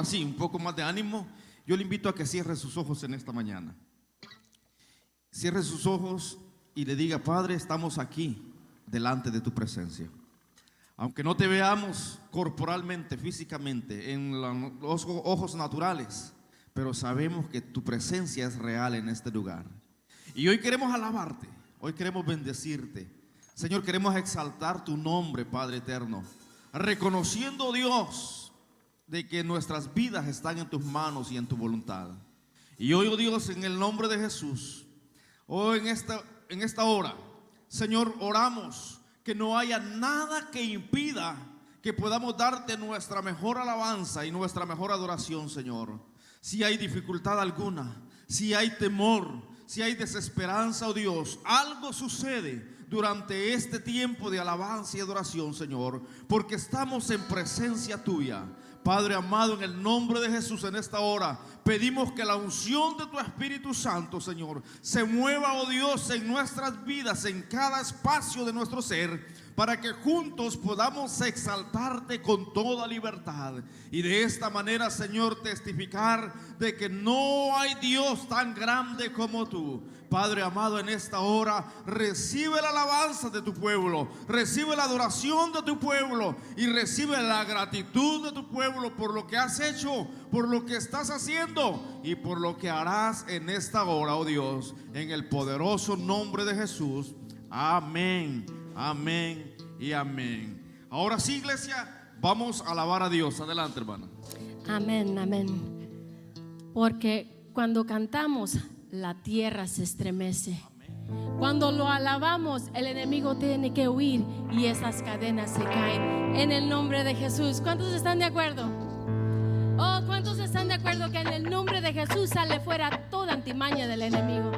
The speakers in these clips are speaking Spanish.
ahora sí, un poco más de ánimo. Yo le invito a que cierre sus ojos en esta mañana. Cierre sus ojos y le diga: Padre, estamos aquí delante de tu presencia. Aunque no te veamos corporalmente, físicamente, en los ojos naturales, pero sabemos que tu presencia es real en este lugar. Y hoy queremos alabarte, hoy queremos bendecirte. Señor, queremos exaltar tu nombre, Padre eterno, reconociendo, Dios, de que nuestras vidas están en tus manos y en tu voluntad. Y hoy, oh Dios, en el nombre de Jesús, hoy en esta hora, Señor, oramos que no haya nada que impida que podamos darte nuestra mejor alabanza y nuestra mejor adoración, Señor. Si hay dificultad alguna, si hay temor, si hay desesperanza, oh Dios, algo sucede durante este tiempo de alabanza y adoración, Señor, porque estamos en presencia tuya. Padre amado, en el nombre de Jesús, en esta hora pedimos que la unción de tu Espíritu Santo, Señor, se mueva, oh Dios, en nuestras vidas, en cada espacio de nuestro ser, para que juntos podamos exaltarte con toda libertad y de esta manera, Señor, testificar de que no hay Dios tan grande como tú. Padre amado, en esta hora recibe la alabanza de tu pueblo, recibe la adoración de tu pueblo y recibe la gratitud de tu pueblo por lo que has hecho, por lo que estás haciendo y por lo que harás en esta hora, oh Dios, en el poderoso nombre de Jesús. Amén, amén y amén. Ahora sí, iglesia, vamos a alabar a Dios. Adelante, hermana. Amén, amén. Porque cuando cantamos, la tierra se estremece. Cuando lo alabamos, el enemigo tiene que huir y esas cadenas se caen en el nombre de Jesús. ¿Cuántos están de acuerdo? Oh, ¿cuántos están de acuerdo que en el nombre de Jesús sale fuera toda antimaña del enemigo?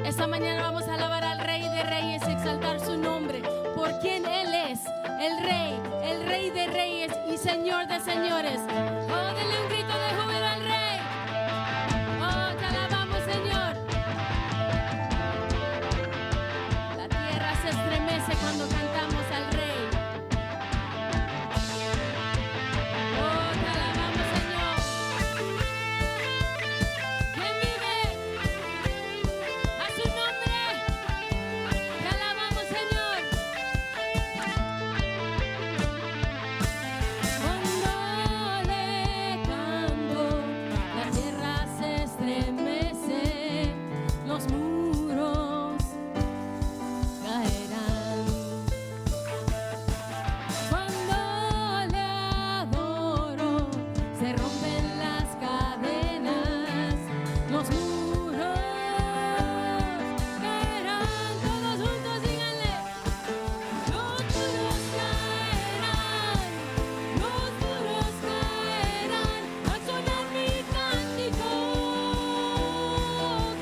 Esta mañana vamos a alabar al Rey de Reyes y exaltar su nombre, por quien Él es, el Rey de Reyes y Señor de Señores. Oh, denle un grito de júbilo al Rey. Oh, te alabamos, Señor. La tierra se estremece cuando cantamos al Rey. Oh, te alabamos, Señor. ¿Quién vive? A su nombre. Te alabamos, Señor. Cuando le canto, la tierra se estremece, los muros caerán. Cuando le adoro, se rompen las cadenas, los muros caerán. Todos juntos díganle: los muros caerán, los muros caerán. Al sonar mi cántico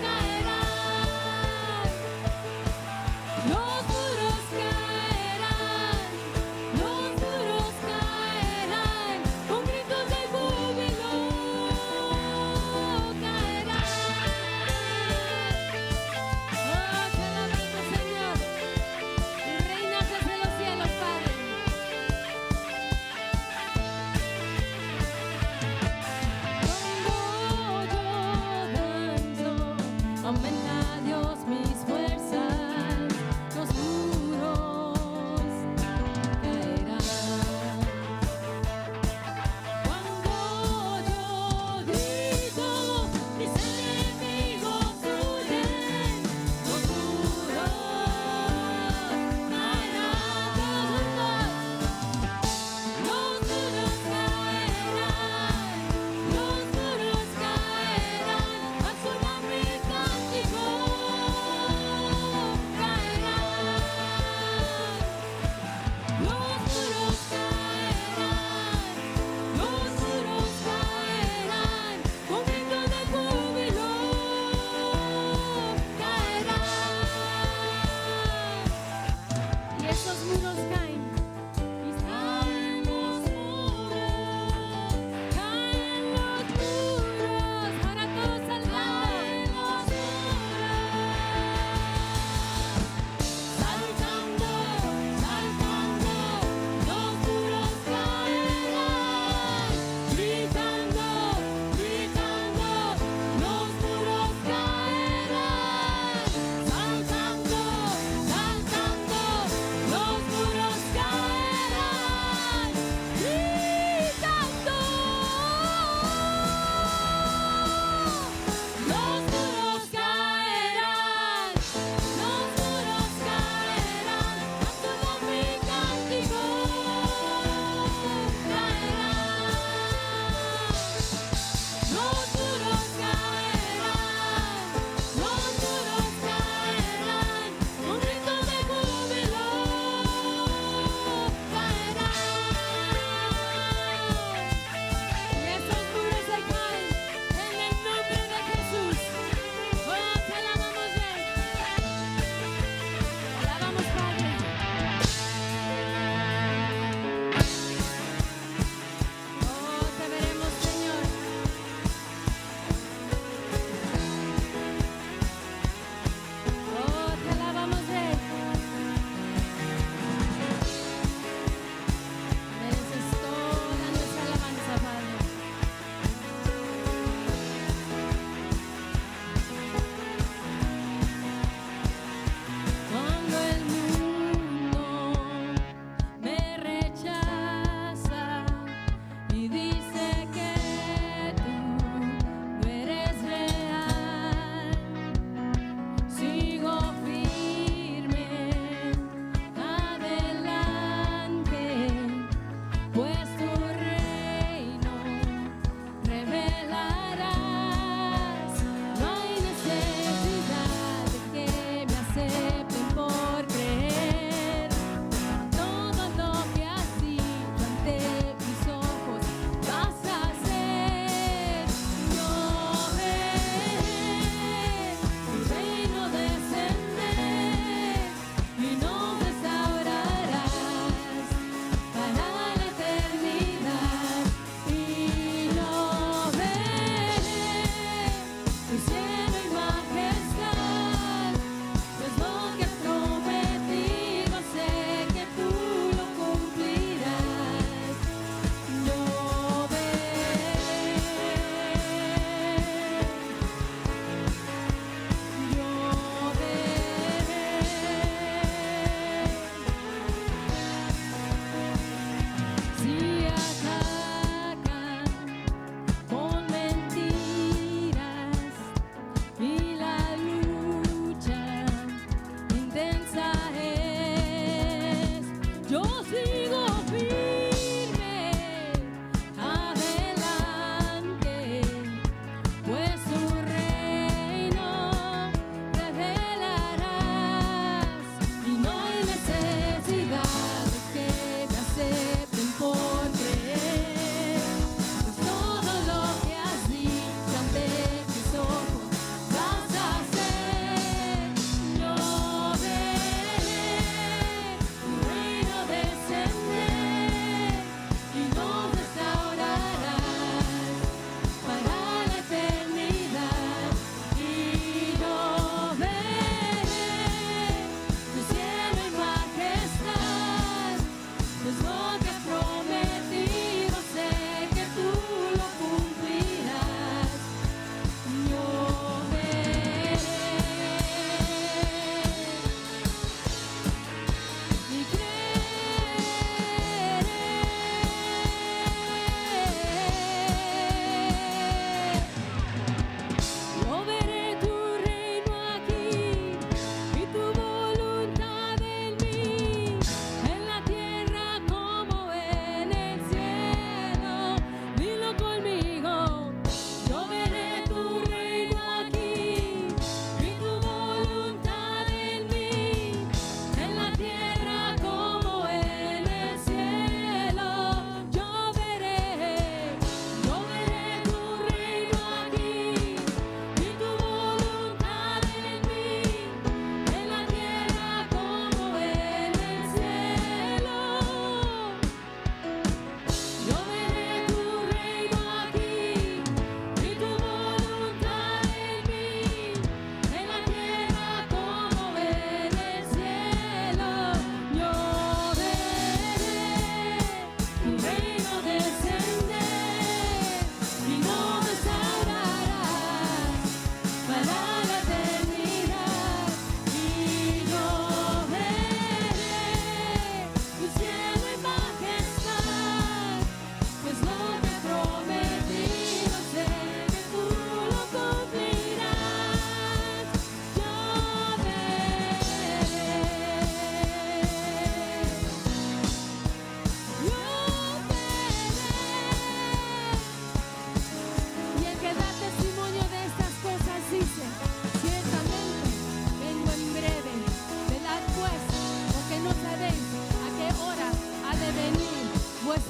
caerán. Los muros caerán, los muros caerán. Con gritos de júbilo caerán. Oh, te alabamos, Señor. Y reinas desde los cielos, Padre. Cuando yo danzo, aumenta Dios mis fuerzas, los muros caerán. Cuando yo grito, mis enemigos huyen, los muros caerán. Todos juntos. Los muros caerán, los muros caerán. Al sonar mi cántico caerán.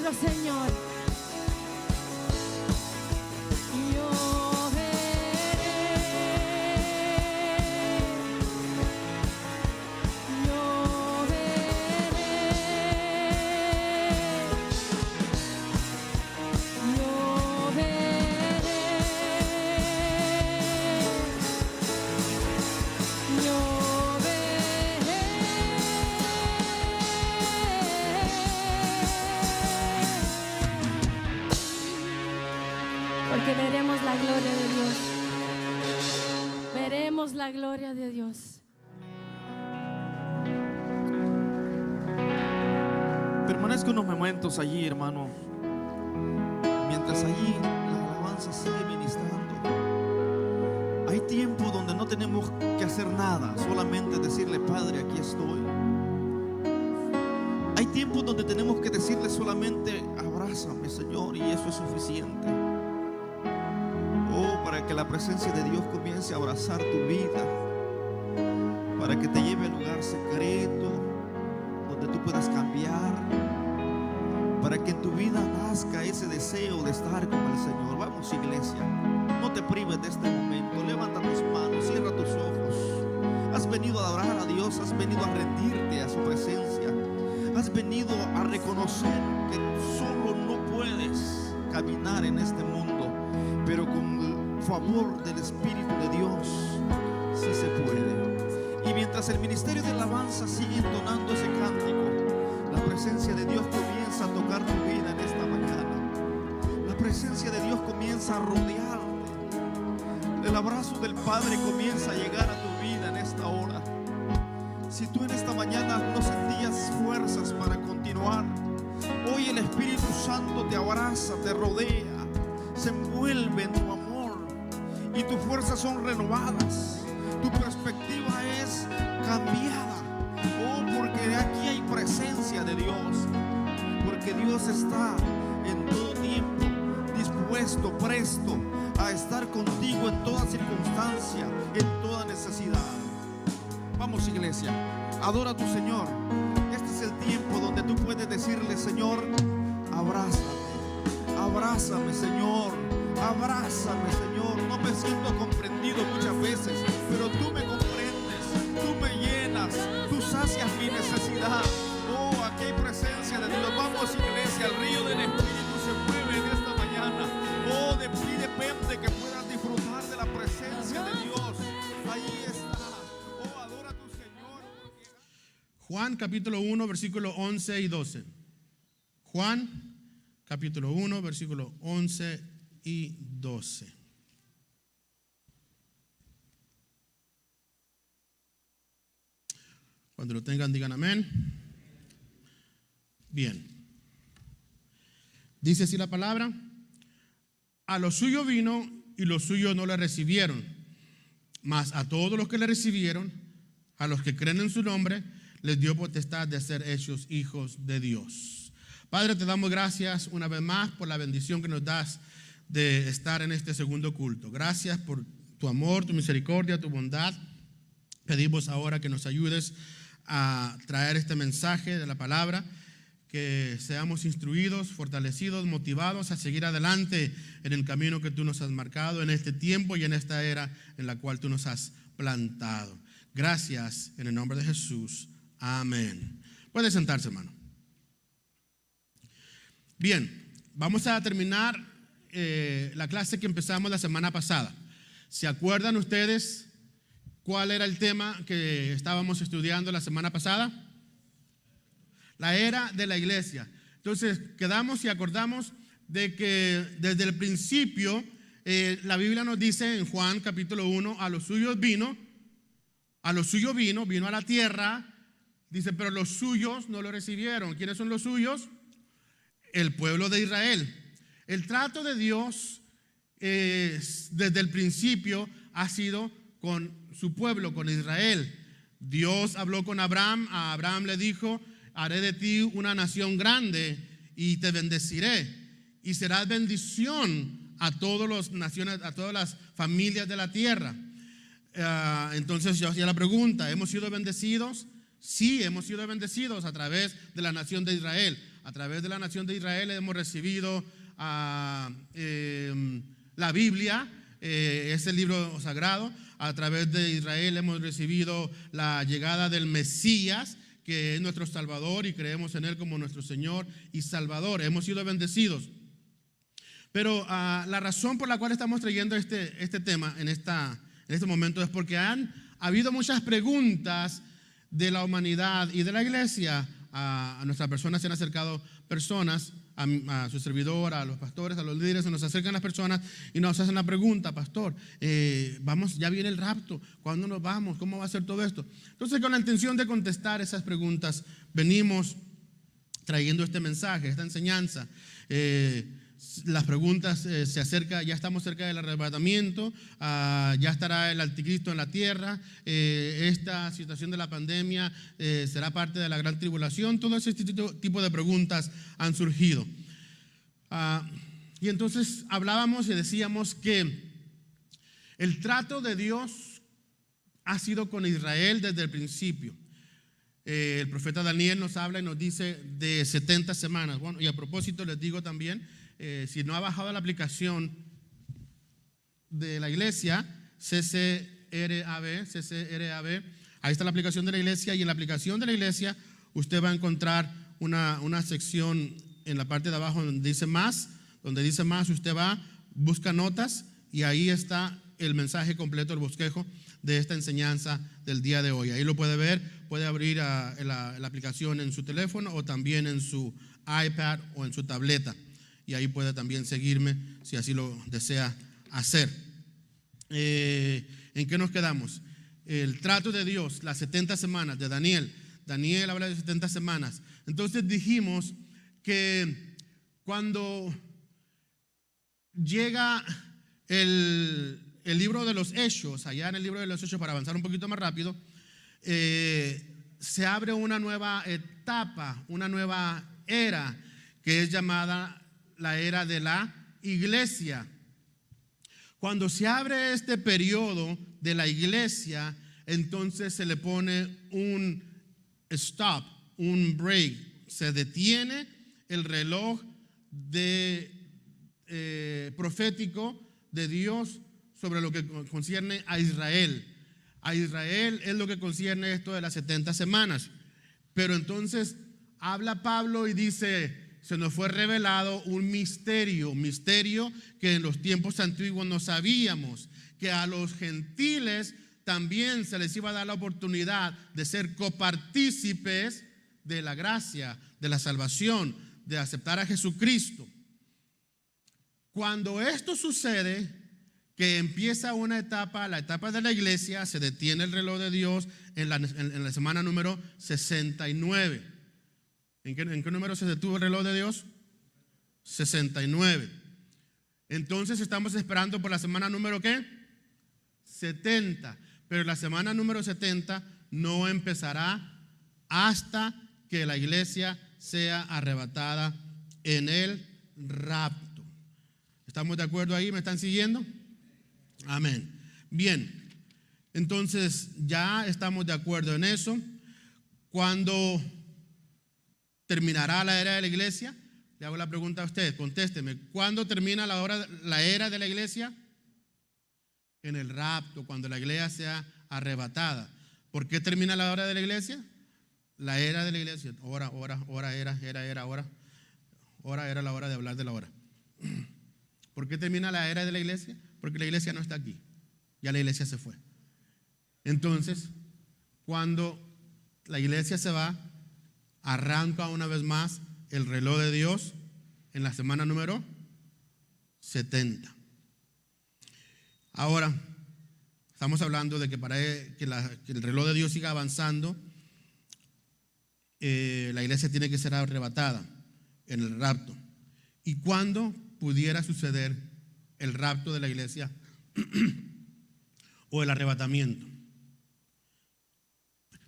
nuestro Señor. Yo veré, yo veré, yo veré, yo veré. Porque veremos la gloria de Dios. Veremos la gloria de Dios. Permanezca unos momentos allí, hermano. Mientras allí la alabanza sigue ministrando. Hay tiempo donde no tenemos que hacer nada, solamente decirle: Padre, aquí estoy. Hay tiempos donde tenemos que decirle solamente: abrázame, Señor, y eso es suficiente. Oh, para que la presencia de Dios comience a abrazar tu vida, para que te lleve al lugar secreto donde tú puedas cambiar, para que en tu vida nazca ese deseo de estar con el Señor. Vamos, iglesia, no te prives de este momento. Levanta tus manos, cierra tus ojos. Has venido a adorar a Dios, has venido a rendirte a su presencia, has venido a reconocer que solo no puedes caminar en este mundo, pero con el favor del Espíritu de Dios sí se puede. Y mientras el ministerio de alabanza sigue entonando ese cántico, la presencia de Dios comienza a tocar tu vida en esta mañana. La presencia de Dios comienza a rodearte. El abrazo del Padre comienza a llegar a tu vida en esta hora. Si tú en esta mañana no sentías fuerzas para continuar, hoy el Espíritu Santo te abraza, te rodea, se envuelve en tu amor y tus fuerzas son renovadas. Tu perspectiva es cambiada. Oh, porque aquí hay presencia de Dios. Porque Dios está en todo tiempo dispuesto, presto a estar contigo en toda circunstancia, en toda necesidad. Vamos, iglesia, adora a tu Señor. Este es el tiempo donde tú puedes decirle: Señor, abrázame, abrázame, Señor, abrázame, Señor. No me siento comprendido muchas veces, pero tú me comprendes, tú me llenas, tú sacias mi necesidad. Oh, aquí hay presencia de Dios. Vamos, iglesia, el río del Espíritu se mueve en esta mañana. Oh, de ti depende que puedas disfrutar de la presencia de Dios. Ahí está. Oh, adora a tu Señor. Juan capítulo 1, versículo 11 y 12. Juan capítulo 1, versículo 11 y 12. Cuando lo tengan, digan amén. Bien. Dice así la palabra: a lo suyo vino y los suyos no le recibieron, mas a todos los que le recibieron, a los que creen en su nombre, les dio potestad de ser hechos hijos de Dios. Padre, te damos gracias una vez más por la bendición que nos das de estar en este segundo culto. Gracias por tu amor, tu misericordia, tu bondad. Pedimos ahora que nos ayudes a traer este mensaje de la palabra, que seamos instruidos, fortalecidos, motivados a seguir adelante en el camino que tú nos has marcado en este tiempo y en esta era en la cual tú nos has plantado. Gracias en el nombre de Jesús. Amén. Puede sentarse, hermano. Bien, vamos a terminar la clase que empezamos la semana pasada. ¿Se acuerdan ustedes cuál era el tema que estábamos estudiando la semana pasada? La era de la iglesia. Entonces quedamos y acordamos de que desde el principio la Biblia nos dice en Juan capítulo 1: a los suyos vino, vino a la tierra, dice, pero los suyos no lo recibieron. ¿Quiénes son los suyos? El pueblo de Israel. El trato de Dios desde el principio ha sido con su pueblo, con Israel. Dios habló con Abraham. A Abraham le dijo: haré de ti una nación grande y te bendeciré, y serás bendición a todas las naciones, a todas las familias de la tierra. Entonces yo hacía la pregunta: ¿hemos sido bendecidos? Sí, hemos sido bendecidos a través de la nación de Israel, A través de la nación de Israel hemos recibido la Biblia, es el libro sagrado. A través de Israel hemos recibido la llegada del Mesías, que es nuestro Salvador, y creemos en Él como nuestro Señor y Salvador. Hemos sido bendecidos. Pero la razón por la cual estamos trayendo este tema en este momento es porque han habido muchas preguntas de la humanidad y de la iglesia. A nuestras personas se han acercado personas, a su servidor, a los pastores, a los líderes, se nos acercan las personas y nos hacen la pregunta: pastor, ya viene el rapto, ¿cuándo nos vamos? ¿Cómo va a ser todo esto? Entonces, con la intención de contestar esas preguntas, venimos trayendo este mensaje, esta enseñanza. Las preguntas se acerca, ya estamos cerca del arrebatamiento, ya estará el anticristo en la tierra, esta situación de la pandemia será parte de la gran tribulación. Todo ese tipo de preguntas han surgido. Y entonces hablábamos y decíamos que el trato de Dios ha sido con Israel desde el principio. El profeta Daniel nos habla y nos dice de 70 semanas. Bueno, y a propósito les digo también, si no ha bajado la aplicación de la iglesia, CCRAB, ahí está la aplicación de la iglesia, y en la aplicación de la iglesia usted va a encontrar una sección en la parte de abajo donde dice más, usted va, busca notas, y ahí está el mensaje completo, el bosquejo de esta enseñanza del día de hoy. Ahí lo puede ver, puede abrir la aplicación en su teléfono o también en su iPad o en su tableta. Y ahí puede también seguirme si así lo desea hacer. ¿En qué nos quedamos? El trato de Dios, las 70 semanas de Daniel. Daniel habla de 70 semanas. Entonces dijimos que cuando llega el libro de los Hechos, allá en el libro de los Hechos, para avanzar un poquito más rápido, se abre una nueva etapa, una nueva era, que es llamada la era de la iglesia. Cuando se abre este periodo de la iglesia, entonces se le pone un stop, un break. Se detiene el reloj profético de Dios sobre lo que concierne a Israel. A Israel es lo que concierne esto de las 70 semanas. Pero entonces habla Pablo y dice: se nos fue revelado un misterio que en los tiempos antiguos no sabíamos, que a los gentiles también se les iba a dar la oportunidad de ser copartícipes de la gracia, de la salvación, de aceptar a Jesucristo. Cuando esto sucede, que empieza una etapa, la etapa de la iglesia, se detiene el reloj de Dios en la semana número 69. ¿En qué número se detuvo el reloj de Dios? 69. Entonces estamos esperando por la semana número ¿qué? 70. Pero la semana número 70 no empezará hasta que la iglesia sea arrebatada en el rapto. ¿Estamos de acuerdo ahí? ¿Me están siguiendo? Amén. Bien, entonces ya estamos de acuerdo en eso. Cuando terminará la era de la iglesia, le hago la pregunta a usted, contésteme: ¿cuándo termina la era de la iglesia? En el rapto, cuando la iglesia sea arrebatada. ¿Por qué termina la hora de la iglesia? La era de la iglesia. Hora era, hora. Hora era la hora de hablar de la hora. ¿Por qué termina la era de la iglesia? Porque la iglesia no está aquí. Ya la iglesia se fue. Entonces, cuando la iglesia se va, arranca una vez más el reloj de Dios en la semana número 70. Ahora, estamos hablando de que para que el reloj de Dios siga avanzando, la iglesia tiene que ser arrebatada en el rapto. ¿Y cuándo pudiera suceder el rapto de la iglesia o el arrebatamiento?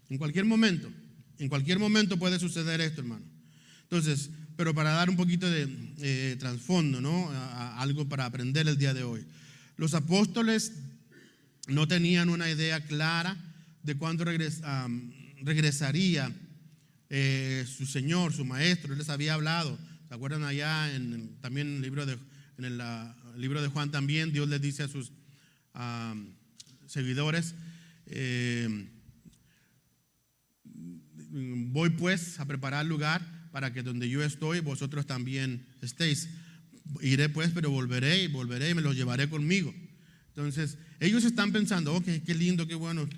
En cualquier momento puede suceder esto, hermano. Entonces, pero para dar un poquito de trasfondo, ¿no? Algo para aprender el día de hoy. Los apóstoles no tenían una idea clara de cuándo regresaría su Señor, su Maestro, Él les había hablado. ¿Se acuerdan allá también en el libro de Juan también? Dios les dice a sus seguidores, voy pues a preparar lugar para que donde yo estoy, vosotros también estéis. Iré pues, pero volveré y me los llevaré conmigo. Entonces, ellos están pensando, oh, qué lindo, qué bueno,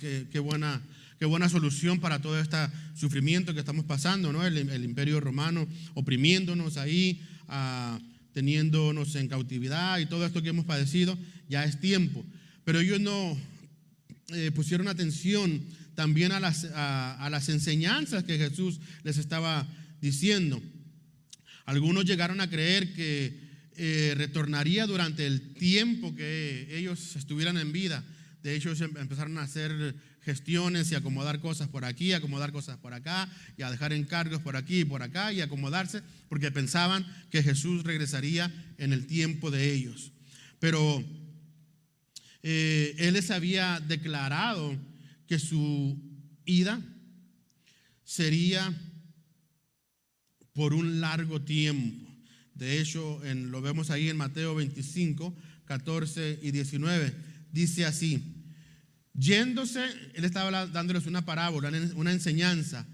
qué buena solución para todo este sufrimiento que estamos pasando, ¿no? El imperio romano oprimiéndonos ahí, teniéndonos en cautividad y todo esto que hemos padecido, ya es tiempo. Pero ellos no pusieron atención también a las enseñanzas que Jesús les estaba diciendo. Algunos llegaron a creer que retornaría durante el tiempo que ellos estuvieran en vida. De hecho, empezaron a hacer gestiones y acomodar cosas por aquí, acomodar cosas por acá, y a dejar encargos por aquí y por acá, y acomodarse, porque pensaban que Jesús regresaría en el tiempo de ellos. Pero Él les había declarado que su ida sería por un largo tiempo. De hecho, lo vemos ahí en Mateo 25, 14 y 19. Dice así: yéndose, Él estaba dándoles una parábola, una enseñanza,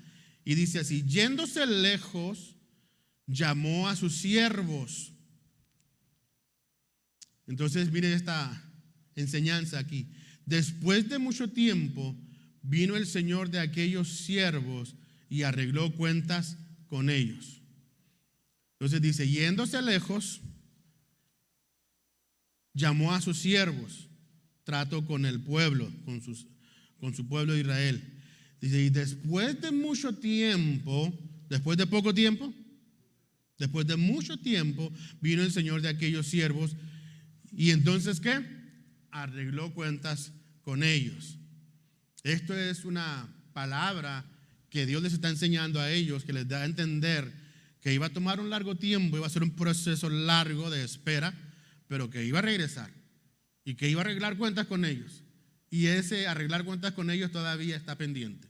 y dice así: yéndose lejos, llamó a sus siervos. Entonces, miren esta enseñanza aquí. Después de mucho tiempo, vino el Señor de aquellos siervos y arregló cuentas con ellos. Entonces dice, yéndose lejos, llamó a sus siervos, trato con el pueblo, con su pueblo de Israel. Dice, y después de mucho tiempo, después de poco tiempo, después de mucho tiempo, vino el Señor de aquellos siervos, y entonces, ¿qué? Arregló cuentas con ellos. Esto es una palabra que Dios les está enseñando a ellos, que les da a entender que iba a tomar un largo tiempo, iba a ser un proceso largo de espera, pero que iba a regresar y que iba a arreglar cuentas con ellos. Y ese arreglar cuentas con ellos todavía está pendiente.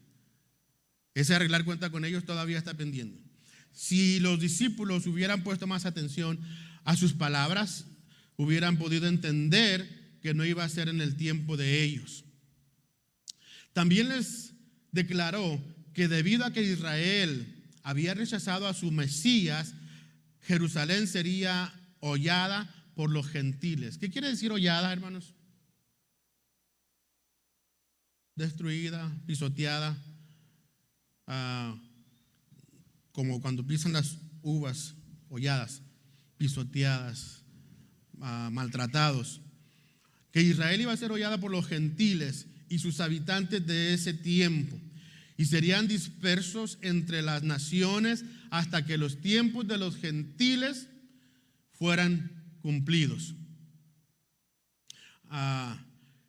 Ese arreglar cuentas con ellos todavía está pendiente. Si los discípulos hubieran puesto más atención a sus palabras, hubieran podido entender que no iba a ser en el tiempo de ellos. También les declaró que debido a que Israel había rechazado a su Mesías, Jerusalén sería hollada por los gentiles. ¿Qué quiere decir hollada, hermanos? Destruida, pisoteada, como cuando pisan las uvas, holladas, pisoteadas, maltratados. Que Israel iba a ser hollada por los gentiles y sus habitantes de ese tiempo, y serían dispersos entre las naciones hasta que los tiempos de los gentiles fueran cumplidos.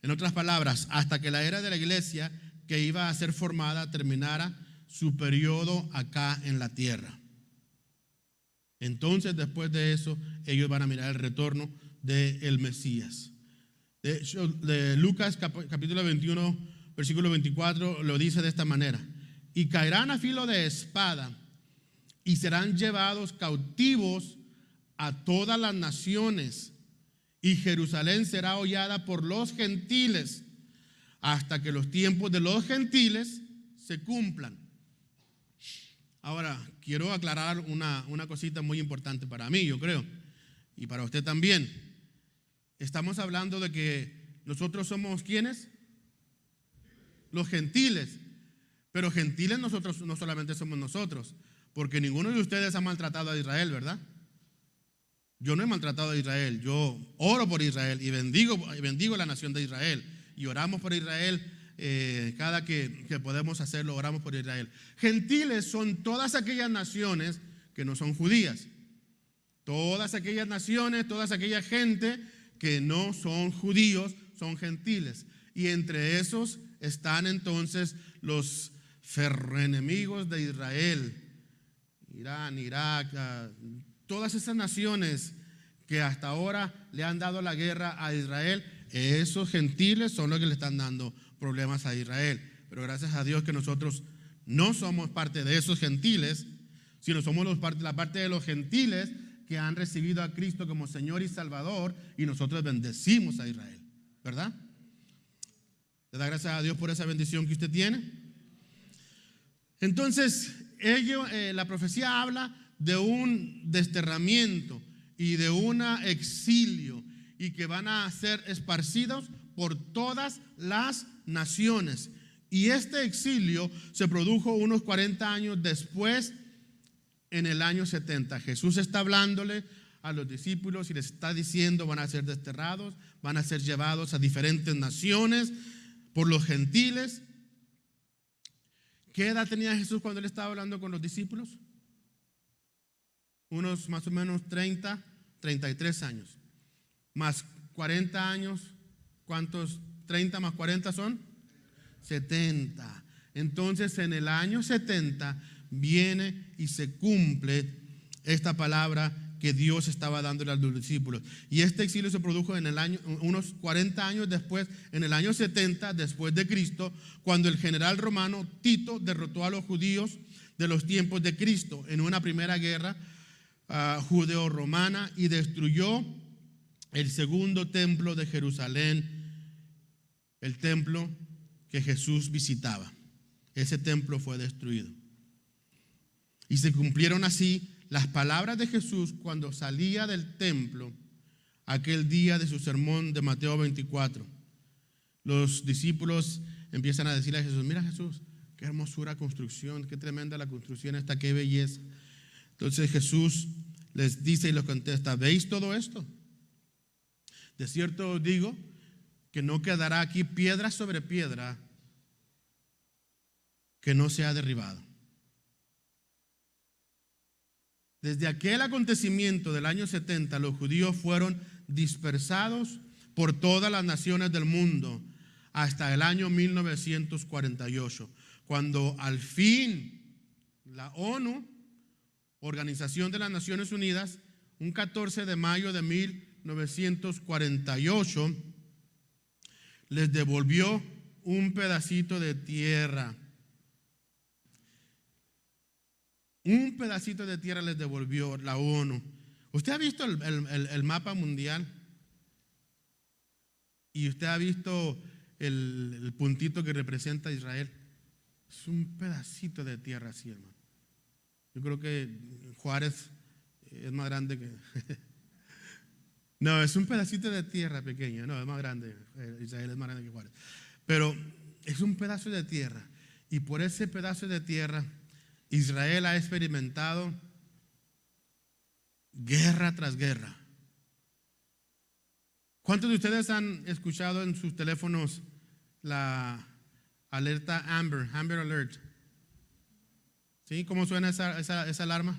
En otras palabras, hasta que la era de la iglesia que iba a ser formada terminara su periodo acá en la tierra. Entonces, después de eso, ellos van a mirar el retorno del Mesías. De hecho, de Lucas capítulo 21, versículo 24, lo dice de esta manera: y caerán a filo de espada y serán llevados cautivos a todas las naciones, y Jerusalén será hollada por los gentiles hasta que los tiempos de los gentiles se cumplan. Ahora, quiero aclarar una cosita muy importante para mí, yo creo, y para usted también. Estamos hablando de que nosotros somos ¿quiénes? Los gentiles. Pero gentiles nosotros no solamente somos nosotros, porque ninguno de ustedes ha maltratado a Israel, ¿verdad? Yo no he maltratado a Israel. Yo oro por Israel y bendigo la nación de Israel, y oramos por Israel. Cada que podemos hacerlo, oramos por Israel. Gentiles son todas aquellas naciones que no son judías, todas aquellas naciones, todas aquella gente que no son judíos, son gentiles. Y entre esos están entonces los ferroenemigos de Israel, Irán, Irak, todas esas naciones que hasta ahora le han dado la guerra a Israel. Esos gentiles son los que le están dando problemas a Israel. Pero gracias a Dios que nosotros No somos parte de esos gentiles, sino somos la parte de los gentiles que han recibido a Cristo como Señor y Salvador, y nosotros bendecimos a Israel, ¿verdad? ¿Le da gracias a Dios por esa bendición que usted tiene? Entonces, la profecía habla de un desterramiento y de un exilio, y que van a ser esparcidos por todas las naciones. Y este exilio se produjo unos 40 años después, en el año 70. Jesús está hablándole a los discípulos y les está diciendo: van a ser desterrados, van a ser llevados a diferentes naciones por los gentiles. ¿Qué edad tenía Jesús cuando él estaba hablando con los discípulos? Unos más o menos 30, 33 años. Más 40 años, ¿cuántos? 30 más 40 son 70. Entonces, en el año 70 viene y se cumple esta palabra que Dios estaba dándole a los discípulos. Y este exilio se produjo en el año, unos 40 años después, en el año 70 después de Cristo, cuando el general romano Tito derrotó a los judíos de los tiempos de Cristo en una primera guerra judeo-romana, y destruyó el segundo templo de Jerusalén, el templo que Jesús visitaba. Ese templo fue destruido. Y se cumplieron así las palabras de Jesús cuando salía del templo aquel día de su sermón de Mateo 24. Los discípulos empiezan a decirle a Jesús: mira, Jesús, qué hermosura construcción, qué tremenda la construcción esta, qué belleza. Entonces Jesús les dice y les contesta: ¿veis todo esto? De cierto os digo que no quedará aquí piedra sobre piedra que no sea derribado. Desde aquel acontecimiento del año 70, los judíos fueron dispersados por todas las naciones del mundo hasta el año 1948, cuando al fin la ONU, Organización de las Naciones Unidas, un 14 de mayo de 1948, les devolvió un pedacito de tierra. Un pedacito de tierra les devolvió la ONU. ¿Usted ha visto el mapa mundial? ¿Y usted ha visto el puntito que representa a Israel? Es un pedacito de tierra así, hermano. Yo creo que Juárez es más grande que... No, es un pedacito de tierra pequeño. No, es más grande. Israel es más grande que Juárez. Pero es un pedazo de tierra. Y por ese pedazo de tierra, Israel ha experimentado guerra tras guerra. ¿Cuántos de ustedes han escuchado en sus teléfonos la alerta Amber Alert? ¿Sí? ¿Cómo suena esa alarma?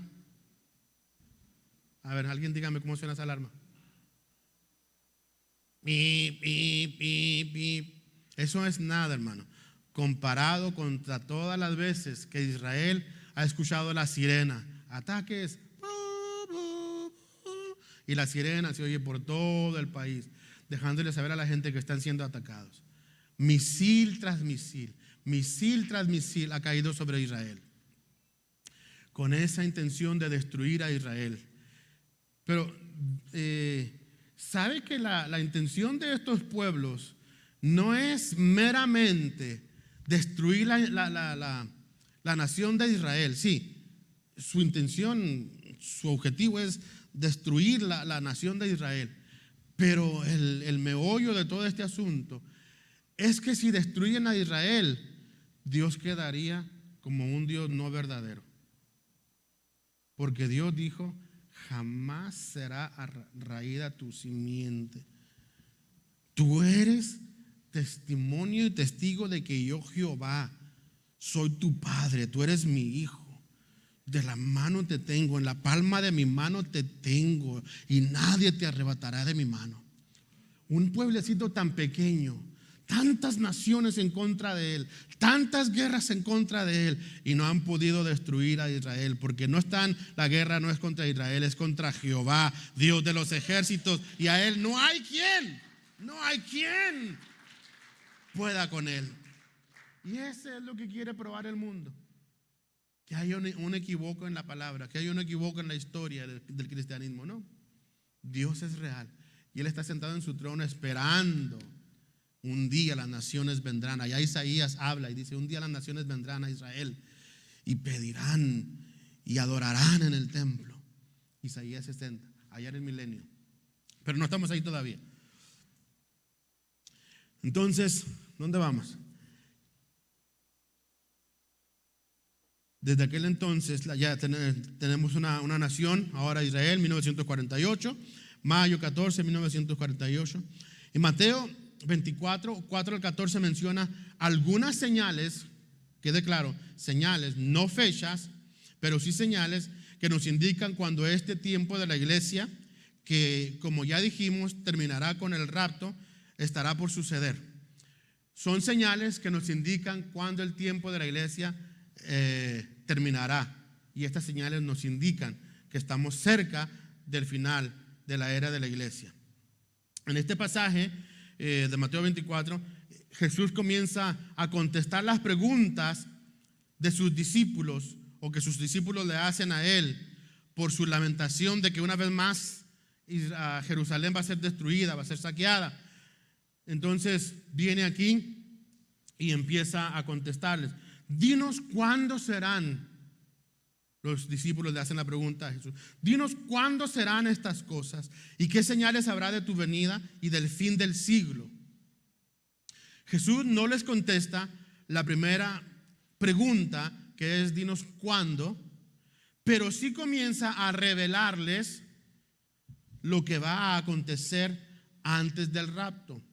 A ver, alguien dígame cómo suena esa alarma. Pip, pip, pip, pip. Eso es nada, hermano, comparado contra todas las veces que Israel ha escuchado la sirena, ataques, y la sirena se oye por todo el país, dejándole saber a la gente que están siendo atacados. Misil tras misil ha caído sobre Israel, con esa intención de destruir a Israel. Pero ¿sabe que la intención de estos pueblos no es meramente destruir la nación de Israel? Sí, su intención, su objetivo es destruir la nación de Israel. Pero el meollo de todo este asunto es que si destruyen a Israel, Dios quedaría como un Dios no verdadero. Porque Dios dijo: jamás será raída tu simiente. Tú eres testimonio y testigo de que yo, Jehová, soy tu padre, tú eres mi hijo. De la mano te tengo, en la palma de mi mano te tengo, y nadie te arrebatará de mi mano. Un pueblecito tan pequeño, tantas naciones en contra de él, tantas guerras en contra de él, y no han podido destruir a Israel, porque la guerra no es contra Israel, es contra Jehová, Dios de los ejércitos, y a él no hay quien pueda con él. Y ese es lo que quiere probar el mundo. que hay un equivoco en la palabra, que hay un equivoco en la historia del cristianismo. No, Dios es real y Él está sentado en su trono esperando. Un día las naciones vendrán. Allá Isaías habla y dice: un día las naciones vendrán a Israel y pedirán y adorarán en el templo. Isaías 60, allá en el milenio. Pero no estamos ahí todavía. Entonces, ¿dónde vamos? Desde aquel entonces ya tenemos una nación, ahora Israel, 1948, mayo 14, 1948. Y Mateo 24, 4 al 14 menciona algunas señales, quede claro, señales, no fechas, pero sí señales que nos indican cuando este tiempo de la iglesia, que como ya dijimos, terminará con el rapto, estará por suceder. Son señales que nos indican cuando el tiempo de la iglesia terminará, y estas señales nos indican que estamos cerca del final de la era de la iglesia. En este pasaje de Mateo 24, Jesús comienza a contestar las preguntas de sus discípulos, o que sus discípulos le hacen a él, por su lamentación de que una vez más Jerusalén va a ser destruida, va a ser saqueada. Entonces viene aquí y empieza a contestarles. Dinos cuándo serán. Los discípulos le hacen la pregunta a Jesús: dinos cuándo serán estas cosas y qué señales habrá de tu venida y del fin del siglo. Jesús no les contesta la primera pregunta, que es dinos cuándo, pero sí comienza a revelarles lo que va a acontecer antes del rapto,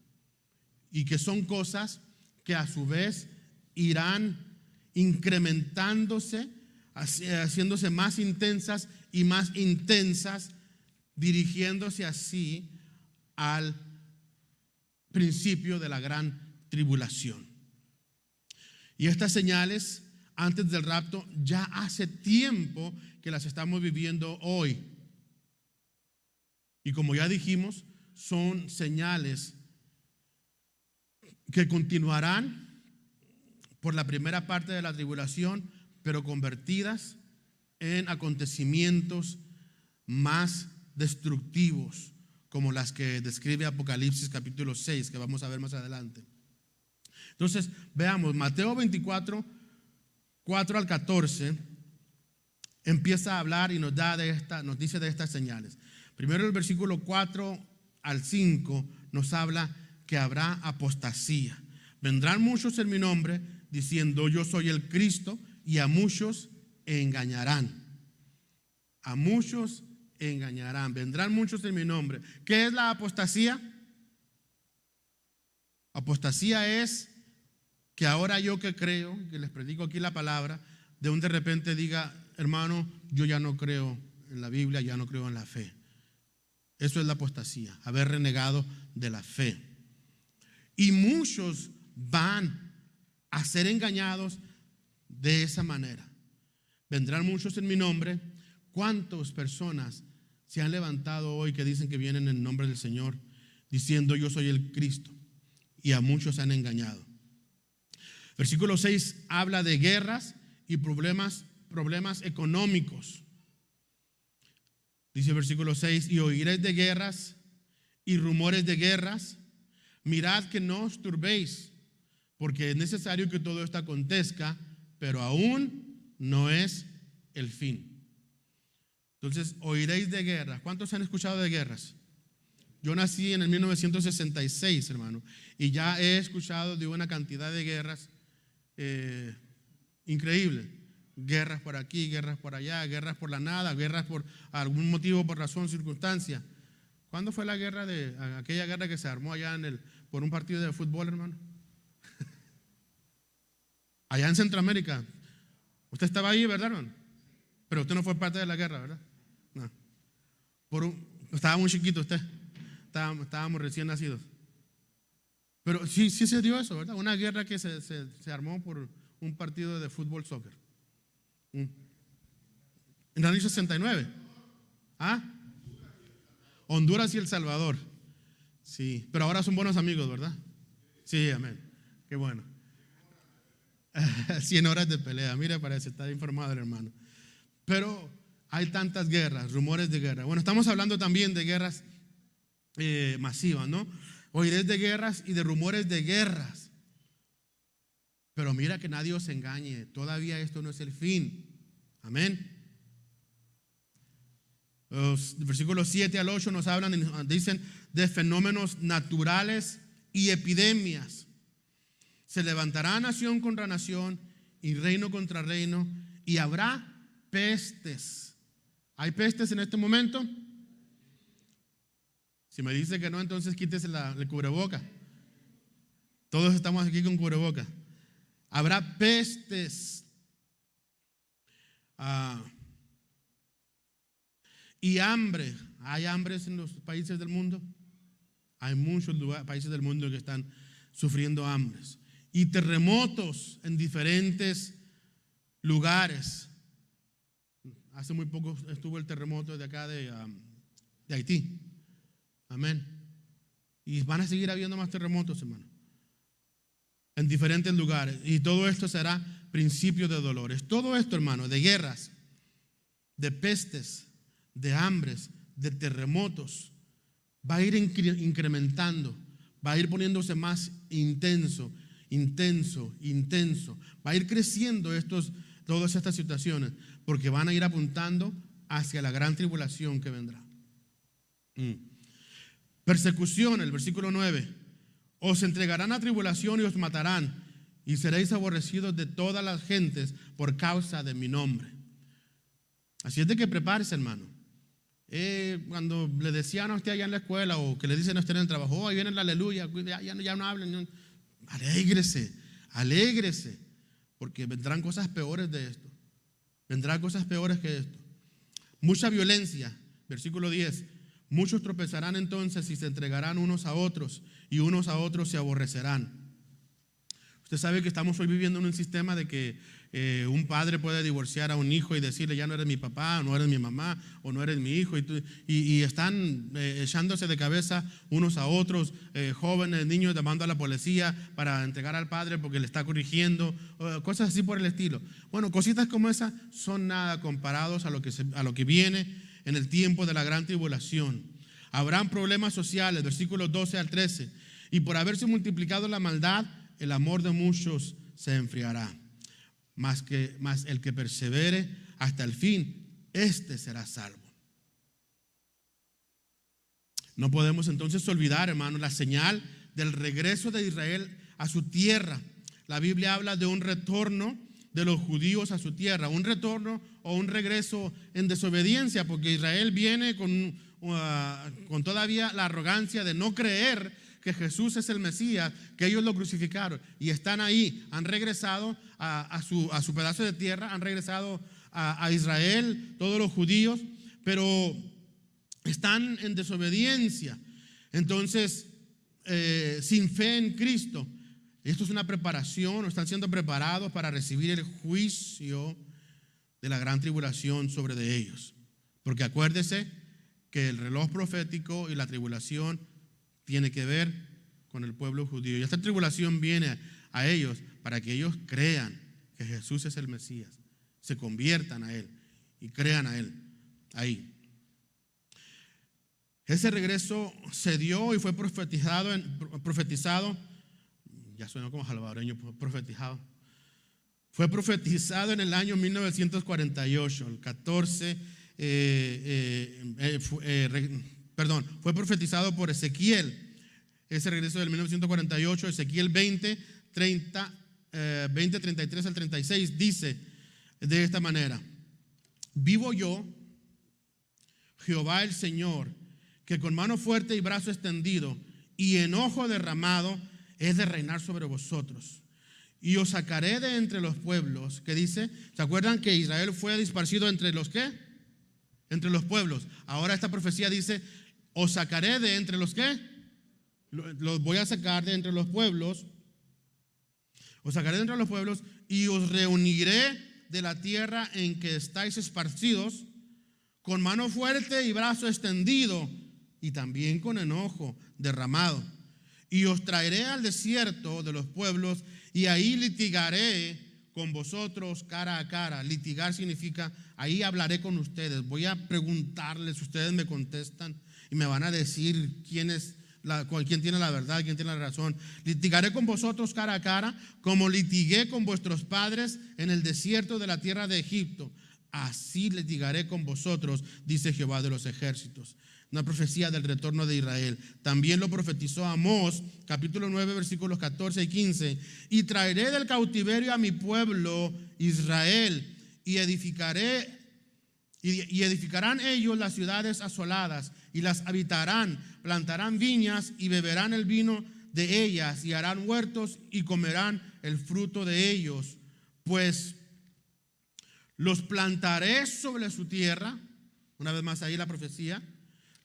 y que son cosas que a su vez irán incrementándose, haciéndose más intensas y más intensas, dirigiéndose así al principio de la gran tribulación. Y estas señales antes del rapto ya hace tiempo que las estamos viviendo hoy. Y como ya dijimos, son señales que continuarán por la primera parte de la tribulación, pero convertidas en acontecimientos más destructivos, como las que describe Apocalipsis capítulo 6, que vamos a ver más adelante. Entonces, veamos, Mateo 24, 4 al 14, empieza a hablar y nos dice de estas señales. Primero el versículo 4 al 5 nos habla que habrá apostasía. Vendrán muchos en mi nombre diciendo: yo soy el Cristo, y a muchos engañarán. A muchos engañarán. Vendrán muchos en mi nombre. ¿Qué es la apostasía? Apostasía es que ahora yo que creo, que les predico aquí la palabra, de repente diga: hermano, yo ya no creo en la Biblia, ya no creo en la fe. Eso es la apostasía, haber renegado de la fe. Y muchos van a ser engañados de esa manera. Vendrán muchos en mi nombre. ¿Cuántas personas se han levantado hoy que dicen que vienen en nombre del Señor, diciendo: yo soy el Cristo? Y a muchos han engañado. Versículo 6 habla de guerras y problemas económicos. Dice el versículo 6: y oiréis de guerras y rumores de guerras. Mirad que no os turbéis, porque es necesario que todo esto acontezca, pero aún no es el fin. Entonces, oiréis de guerras. ¿Cuántos han escuchado de guerras? Yo nací en el 1966, hermano, y ya he escuchado de una cantidad de guerras increíble. Guerras por aquí, guerras por allá, guerras por la nada, guerras por algún motivo, por razón, circunstancia. ¿Cuándo fue la guerra aquella guerra que se armó allá por un partido de fútbol, hermano? Allá en Centroamérica. Usted estaba ahí, ¿verdad, hermano? Pero usted no fue parte de la guerra, ¿verdad? No. Estaba muy chiquito usted. Estábamos recién nacidos. Pero sí se dio eso, ¿verdad? Una guerra que se armó por un partido de fútbol, soccer. En el año 69. ¿Ah? Honduras y El Salvador. Sí, pero ahora son buenos amigos, ¿verdad? Sí, amén. Qué bueno. 100 horas de pelea. Mire, parece, está informado el hermano. Pero hay tantas guerras, rumores de guerra. Bueno, estamos hablando también de guerras masivas, ¿no? Oiréis de guerras y de rumores de guerras. Pero mira que nadie os engañe. Todavía esto no es el fin. Amén. Los versículos 7 al 8 nos hablan, dicen, de fenómenos naturales y epidemias. Se levantará nación contra nación y reino contra reino, y habrá pestes. ¿Hay pestes en este momento? Si me dice que no, entonces quítese el cubreboca. Todos estamos aquí con cubreboca. Habrá pestes. Y hambre. ¿Hay hambres en los países del mundo? Hay muchos países del mundo que están sufriendo hambres. Y terremotos en diferentes lugares. Hace muy poco estuvo el terremoto de acá de Haití. Amén. Y van a seguir habiendo más terremotos, hermano, en diferentes lugares. Y todo esto será principio de dolores. Todo esto, hermano, de guerras, de pestes, de hambres, de terremotos, va a ir incrementando, va a ir poniéndose más intenso, va a ir creciendo todas estas situaciones, porque van a ir apuntando hacia la gran tribulación que vendrá. Persecución, el versículo 9: os entregarán a tribulación y os matarán, y seréis aborrecidos de todas las gentes por causa de mi nombre. Así es de que prepárese, hermano. Cuando le decían a usted allá en la escuela, o que le dicen a usted en el trabajo, ahí viene la aleluya, ya no hablen. Alégrese, porque vendrán cosas peores de esto. Vendrán cosas peores que esto. Mucha violencia, versículo 10. Muchos tropezarán entonces y se entregarán unos a otros, y unos a otros se aborrecerán. Usted sabe que estamos hoy viviendo en un sistema de que un padre puede divorciar a un hijo y decirle: ya no eres mi papá, o no eres mi mamá, o no eres mi hijo, y están echándose de cabeza unos a otros, jóvenes, niños llamando a la policía para entregar al padre porque le está corrigiendo, cosas así por el estilo. Bueno, cositas como esas son nada comparados a lo que viene en el tiempo de la gran tribulación. Habrán problemas sociales, versículos 12 al 13, y por haberse multiplicado la maldad, el amor de muchos se enfriará. Mas el que persevere hasta el fin, este será salvo. No podemos entonces olvidar, hermano, la señal del regreso de Israel a su tierra. La Biblia habla de un retorno de los judíos a su tierra, un retorno o un regreso en desobediencia, porque Israel viene con todavía la arrogancia de no creer que Jesús es el Mesías, que ellos lo crucificaron, y están ahí, han regresado a su pedazo de tierra, han regresado a Israel, todos los judíos, pero están en desobediencia. Entonces, sin fe en Cristo. Esto es una preparación, están siendo preparados para recibir el juicio de la gran tribulación sobre de ellos. Porque acuérdese que el reloj profético y la tribulación tiene que ver con el pueblo judío. Y esta tribulación viene a ellos para que ellos crean que Jesús es el Mesías, se conviertan a Él y crean a Él ahí. Ese regreso se dio y fue profetizado, ya suena como salvadoreño, profetizado. Fue profetizado en el año 1948, el 14, fue profetizado por Ezequiel. Ese regreso del 1948, Ezequiel 20, 33 al 36, dice de esta manera: vivo yo, Jehová el Señor, que con mano fuerte y brazo extendido y enojo derramado es de reinar sobre vosotros. Y os sacaré de entre los pueblos. ¿Qué dice? ¿Se acuerdan que Israel fue disparcido entre los qué? Entre los pueblos. Ahora esta profecía dice: os sacaré de entre los qué? Los voy a sacar de entre los pueblos. Os sacaré de entre los pueblos y os reuniré de la tierra en que estáis esparcidos, con mano fuerte y brazo extendido, y también con enojo derramado. Y os traeré al desierto de los pueblos, y ahí litigaré con vosotros cara a cara. Litigar significa, ahí hablaré con ustedes. Voy a preguntarles, ustedes me contestan y me van a decir quién tiene la verdad, quién tiene la razón. Litigaré con vosotros cara a cara, como litigué con vuestros padres en el desierto de la tierra de Egipto. Así litigaré con vosotros, dice Jehová de los ejércitos. Una profecía del retorno de Israel. También lo profetizó Amós, capítulo 9, versículos 14 y 15. Y traeré del cautiverio a mi pueblo Israel, y edificarán ellos las ciudades asoladas, y las habitarán, plantarán viñas y beberán el vino de ellas, y harán huertos y comerán el fruto de ellos. Pues los plantaré sobre su tierra. Una vez más ahí la profecía.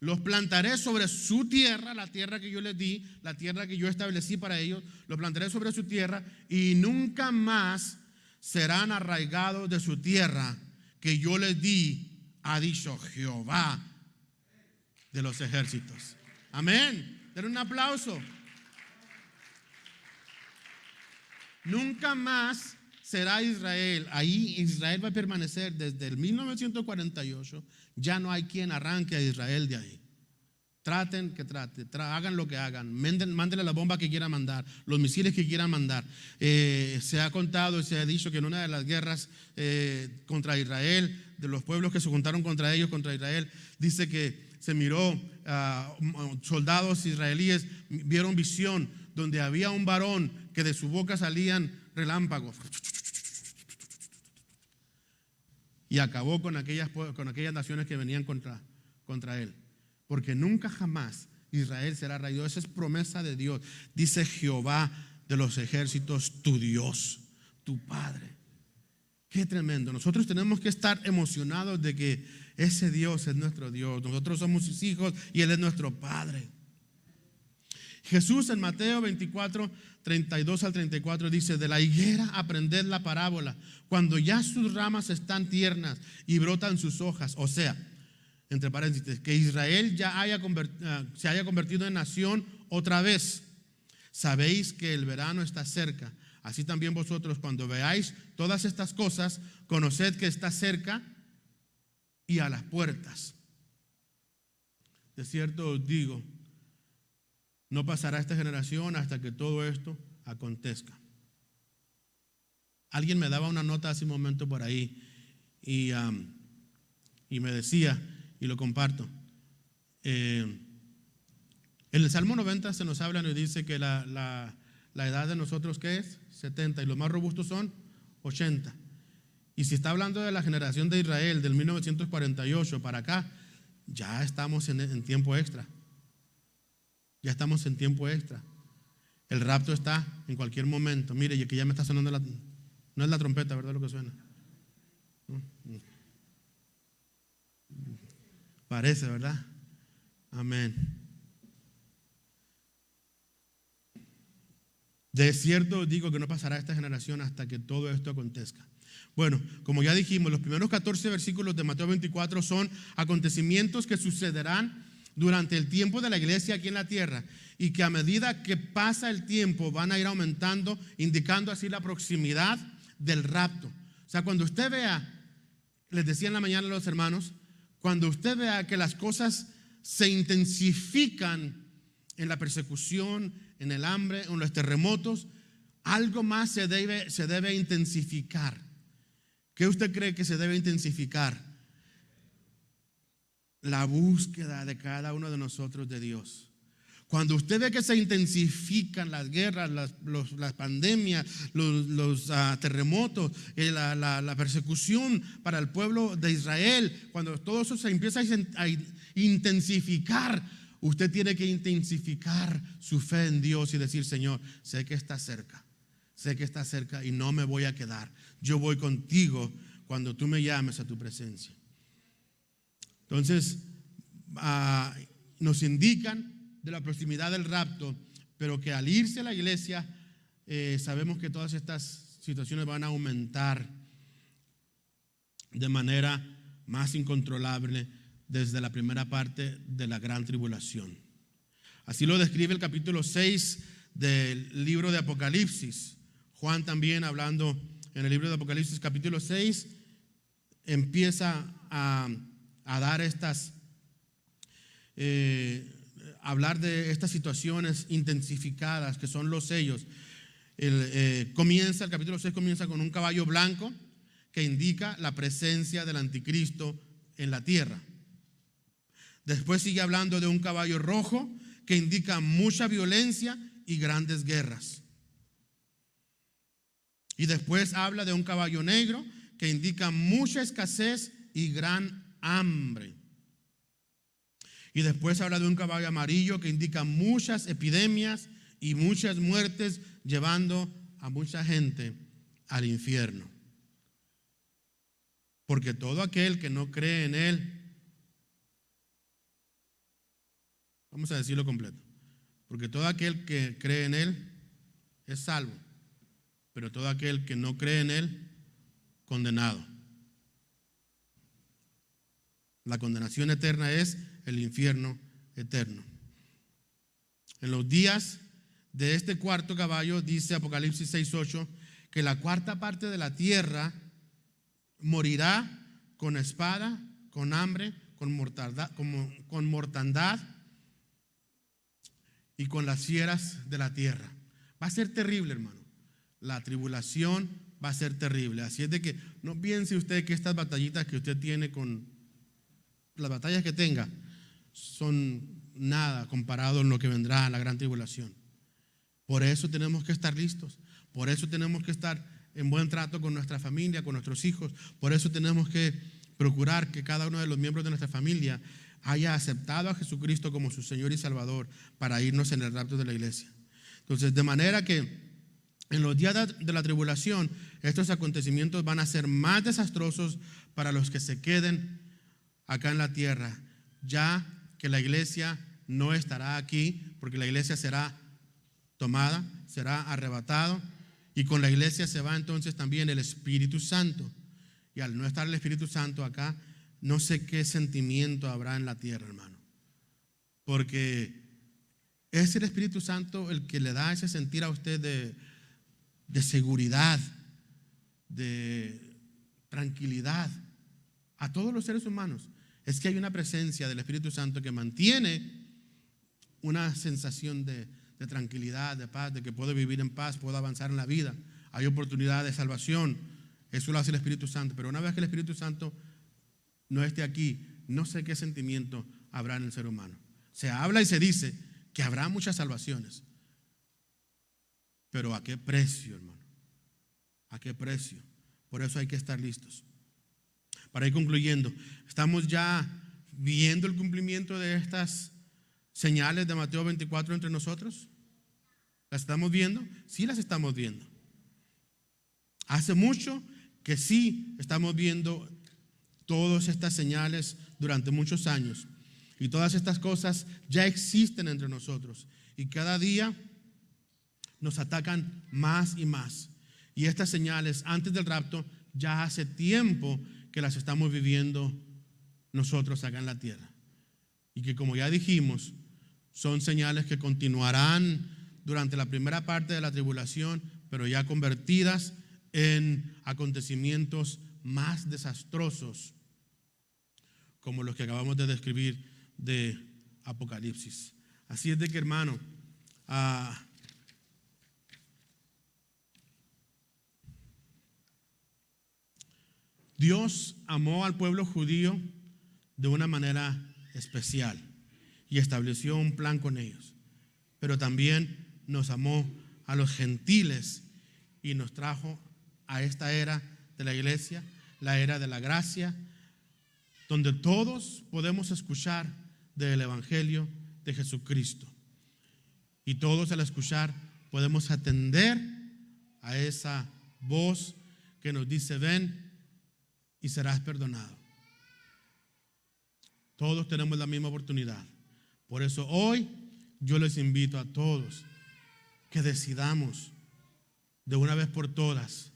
Los plantaré sobre su tierra, la tierra que yo les di, la tierra que yo establecí para ellos. Los plantaré sobre su tierra y nunca más serán arraigados de su tierra que yo les di, ha dicho Jehová de los ejércitos. Amén. Den un aplauso. Nunca más será Israel. Ahí Israel va a permanecer desde el 1948. Ya no hay quien arranque a Israel de ahí. Traten que traten, hagan lo que hagan, mándenle la bomba que quieran mandar, los misiles que quieran mandar. Se ha contado y se ha dicho que en una de las guerras contra Israel, de los pueblos que se juntaron contra ellos, contra Israel, dice que se miró soldados israelíes, vieron visión donde había un varón que de su boca salían relámpagos. Y acabó con aquellas naciones que venían contra él. Porque nunca jamás Israel será arraigado. Esa es promesa de Dios. Dice Jehová de los ejércitos, tu Dios, tu Padre. Qué tremendo. Nosotros tenemos que estar emocionados de que ese Dios es nuestro Dios. Nosotros somos sus hijos y Él es nuestro Padre. Jesús en Mateo 24, 32 al 34 dice: de la higuera aprended la parábola, cuando ya sus ramas están tiernas y brotan sus hojas. O sea, entre paréntesis, que Israel ya se haya convertido en nación otra vez. Sabéis que el verano está cerca. Así también vosotros, cuando veáis todas estas cosas, conoced que está cerca y a las puertas. De cierto os digo, no pasará esta generación hasta que todo esto acontezca. Alguien me daba una nota hace un momento por ahí y me decía, y lo comparto, en el Salmo 90 se nos habla y dice que la edad de nosotros, ¿qué es? 70, y los más robustos son 80. Y si está hablando de la generación de Israel del 1948 para acá, ya estamos en tiempo extra. Ya estamos en tiempo extra. El rapto está en cualquier momento. Mire, y que ya me está sonando no es la trompeta, ¿verdad? Lo que suena. Parece, ¿verdad? Amén. De cierto os digo que no pasará esta generación hasta que todo esto acontezca. Bueno, como ya dijimos, los primeros 14 versículos de Mateo 24 son acontecimientos que sucederán durante el tiempo de la iglesia aquí en la tierra, y que a medida que pasa el tiempo van a ir aumentando, indicando así la proximidad del rapto. O sea, cuando usted vea, les decía en la mañana a los hermanos, cuando usted vea que las cosas se intensifican en la persecución, en el hambre, en los terremotos, algo más se debe intensificar. ¿Qué usted cree que se debe intensificar? La búsqueda de cada uno de nosotros de Dios. Cuando usted ve que se intensifican las guerras, las pandemias, los terremotos, la persecución para el pueblo de Israel, cuando todo eso se empieza a intensificar, usted tiene que intensificar su fe en Dios y decir: Señor, sé que está cerca y no me voy a quedar. Yo voy contigo cuando tú me llames a tu presencia. Entonces, nos indican de la proximidad del rapto, pero que al irse a la iglesia, sabemos que todas estas situaciones van a aumentar de manera más incontrolable desde la primera parte de la gran tribulación. Así lo describe el capítulo 6 del libro de Apocalipsis. Juan también, hablando en el libro de Apocalipsis capítulo 6, empieza a dar hablar de estas situaciones intensificadas que son los sellos. El capítulo 6 comienza con un caballo blanco que indica la presencia del anticristo en la tierra. Después sigue hablando de un caballo rojo que indica mucha violencia y grandes guerras. Y después habla de un caballo negro que indica mucha escasez y gran hambre. Y después habla de un caballo amarillo que indica muchas epidemias y muchas muertes, llevando a mucha gente al infierno. Porque todo aquel que no cree en Él, vamos a decirlo completo, porque todo aquel que cree en Él es salvo, pero todo aquel que no cree en Él, condenado. La condenación eterna es el infierno eterno. En los días de este cuarto caballo, dice Apocalipsis 6:8, que la cuarta parte de la tierra morirá con espada, con hambre, con mortandad y con las fieras de la tierra. Va a ser terrible, hermano. La tribulación va a ser terrible. Así es de que no piense usted que estas batallitas que usted tiene, con las batallas que tenga, son nada comparado en lo que vendrá en la gran tribulación. Por eso tenemos que estar listos. Por eso tenemos que estar en buen trato con nuestra familia, con nuestros hijos. Por eso tenemos que procurar que cada uno de los miembros de nuestra familia haya aceptado a Jesucristo como su Señor y Salvador para irnos en el rapto de la iglesia. Entonces, de manera que en los días de la tribulación, estos acontecimientos van a ser más desastrosos para los que se queden acá en la tierra, ya que la iglesia no estará aquí, porque la iglesia será tomada, será arrebatado, y con la iglesia se va entonces también el Espíritu Santo. Y al no estar el Espíritu Santo acá, no sé qué sentimiento habrá en la tierra, hermano, porque es el Espíritu Santo el que le da ese sentir a usted de seguridad, de tranquilidad a todos los seres humanos. Es que hay una presencia del Espíritu Santo que mantiene una sensación de tranquilidad, de paz, de que puedo vivir en paz, puedo avanzar en la vida. Hay oportunidad de salvación. Eso lo hace el Espíritu Santo. Pero una vez que el Espíritu Santo no esté aquí, no sé qué sentimiento habrá en el ser humano. Se habla y se dice que habrá muchas salvaciones. Pero ¿a qué precio, hermano? ¿A qué precio? Por eso hay que estar listos. Para ir concluyendo, ¿estamos ya viendo el cumplimiento de estas señales de Mateo 24 entre nosotros? ¿Las estamos viendo? Sí, las estamos viendo. Hace mucho que sí estamos viendo todas estas señales durante muchos años. Y todas estas cosas ya existen entre nosotros. Y cada día nos atacan más y más. Y estas señales antes del rapto ya hace tiempo que las estamos viviendo nosotros acá en la tierra. Y que, como ya dijimos, son señales que continuarán durante la primera parte de la tribulación, pero ya convertidas en acontecimientos más desastrosos, como los que acabamos de describir de Apocalipsis. Así es de que, hermano, Dios amó al pueblo judío de una manera especial y estableció un plan con ellos, pero también nos amó a los gentiles y nos trajo a esta era de la iglesia, la era de la gracia, donde todos podemos escuchar del evangelio de Jesucristo, y todos al escuchar podemos atender a esa voz que nos dice: ven y serás perdonado. Todos tenemos la misma oportunidad. Por eso hoy yo les invito a todos que decidamos de una vez por todas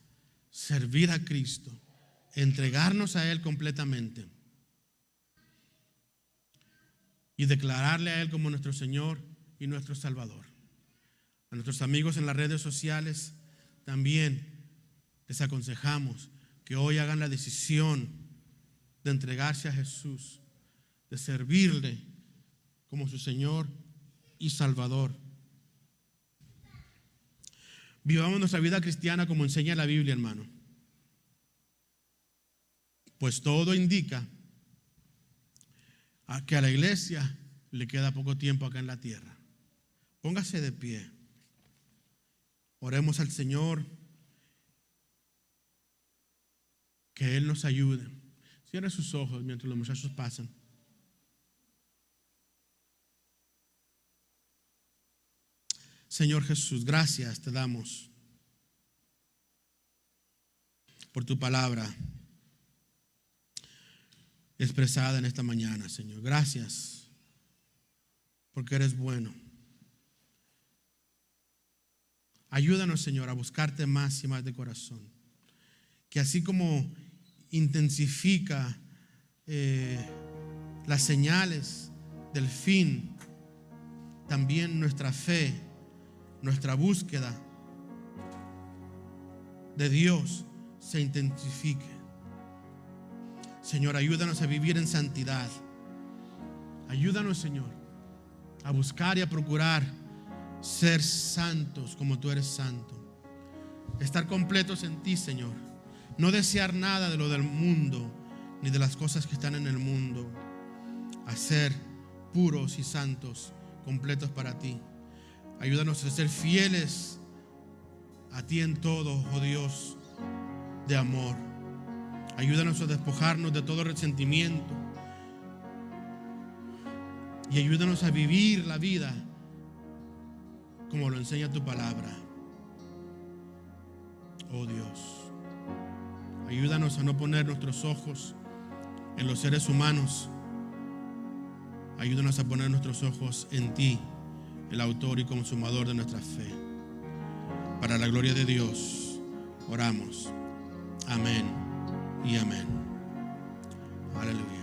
servir a Cristo, entregarnos a Él completamente y declararle a Él como nuestro Señor y nuestro Salvador. A nuestros amigos en las redes sociales también les aconsejamos que hoy hagan la decisión de entregarse a Jesús, de servirle como su Señor y Salvador. Vivamos nuestra vida cristiana como enseña la Biblia, hermano. Pues todo indica que a la iglesia le queda poco tiempo acá en la tierra. Póngase de pie. Oremos al Señor, que Él nos ayude. Cierre sus ojos mientras los muchachos pasan. Señor Jesús, gracias te damos por tu palabra expresada en esta mañana, Señor. Gracias porque eres bueno. Ayúdanos, Señor, a buscarte más y más de corazón. Que así como intensifica las señales del fin, también nuestra fe, nuestra búsqueda de Dios se intensifique. Señor, ayúdanos a vivir en santidad. Ayúdanos, Señor, a buscar y a procurar ser santos como tú eres santo. Estar completos en ti, Señor. No desear nada de lo del mundo, ni de las cosas que están en el mundo. A ser puros y santos, completos para ti. Ayúdanos a ser fieles a ti en todo, oh Dios de amor. Ayúdanos a despojarnos de todo resentimiento. Y ayúdanos a vivir la vida como lo enseña tu palabra. Oh Dios, ayúdanos a no poner nuestros ojos en los seres humanos. Ayúdanos a poner nuestros ojos en ti, el autor y consumador de nuestra fe. Para la gloria de Dios, oramos. Amén y amén. Aleluya.